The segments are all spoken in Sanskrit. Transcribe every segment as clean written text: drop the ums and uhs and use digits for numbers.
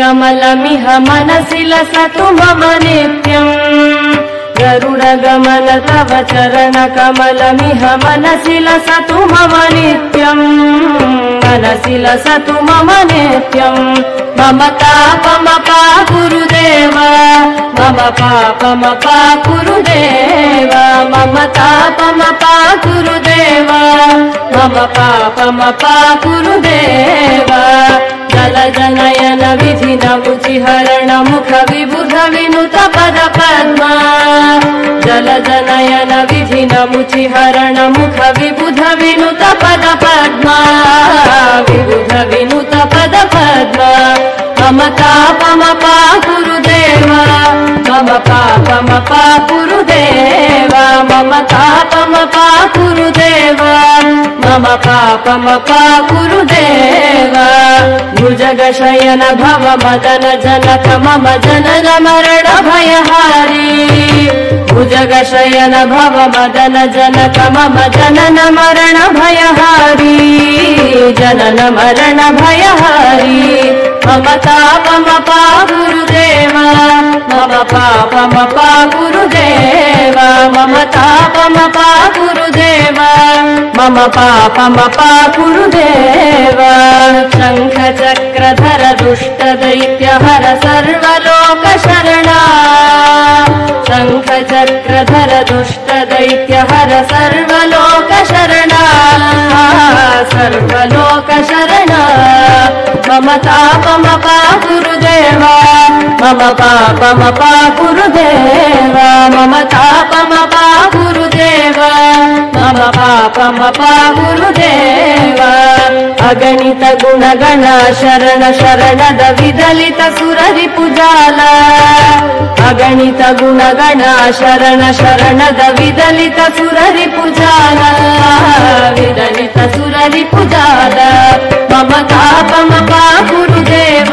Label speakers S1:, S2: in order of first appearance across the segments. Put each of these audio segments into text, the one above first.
S1: कमलमिह मनसि लसतु मम नित्यम् गरुडगमन तव चरण कमलमिह मनसि लसतु मम नित्यम् मनसि लसतु मम नित्यम् मम तापमपा गुरुदेव मम पापमपा गुरुदेव मम तापमपा गुरुदेव मम पापमपा गुरुदेव जलजनयन विधिन मुचिहरण मुख विबुध विनुत पद पद्मा जलजनयन विधिन मुचिहरण मुख विबुध विनुत पद पद्मा विबुध विनुत पद पद्मा मम तापमपा गुरुदेव मम पापमपा गुरुदेव मम तापमपा गुरुदेव मम पापमपा गुरुदेव भुजगशयन भव मदन जनक मम जनन मरण भयहारी भुजगशयन भव मदन जनक मम जनन मरण भयहारी जनन मरण भयहारी मम तापमपा गुरुदेव मम पापमपा गुरुदेव मम तापमपा गुरुदेव मम पापमपा गुरुदेव शंख चक्रधर दुष्ट दैत्य हर सर्वलोक शरणा शंख चक्रधर दुष्ट दैत्य हर सर्वलोक शरणा सर्वलोक शरणा मम तापमपा गुरुदेव मम पापमपा गुरुदेव मम तापमपा गुरुदेव मम पापमपा गुरुदेव अगणित गुणगण शरण शरणद विदलित सुररिपुजाल अगणित गुणगण शरण शरणद विदलित सुररिपुजाल विदलित सुररिपुजाल मम तापमपा गुरुदेव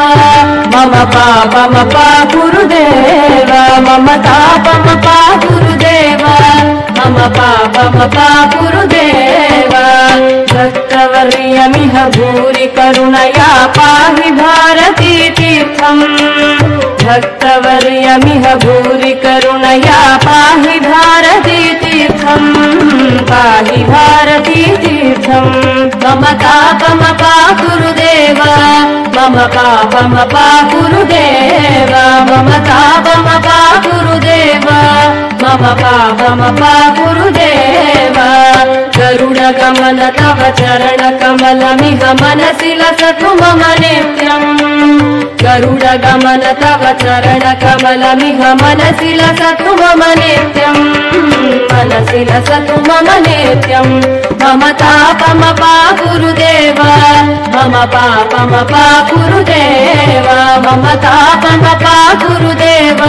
S1: मम पापमपा गुरुदेव मम तापमपा गुरुदेव मम पापमपा गुरुदेव भक्तवर्यमिह भूरि करुणया पाहि भारती तीर्थम् भक्तवर्यमिह भूरि करुणया पाहि भारती तीर्थम् पाहि भारती तीर्थम् मम तापमपा गुरुदेव मम पापमपा गुरुदेव मम तापमपा गुरुदेव मम पापमपा गुरुदेव गरुडगमन तव चरण कमलमिह मनसि लसतु मम नित्यम् गरुडगमन तव चरण कमलमिह मनसि लसतु मम नित्यम् मनसि लसतु मम नित्यम् मम तापमपा गुरुदेव मम पापमपा गुरुदेव मम तापमपा गुरुदेव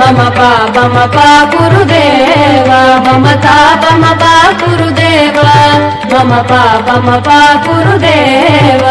S1: मम पापमपा गुरुदेव मम तापमपा गुरुदेव मम पापमपा गुरुदेव।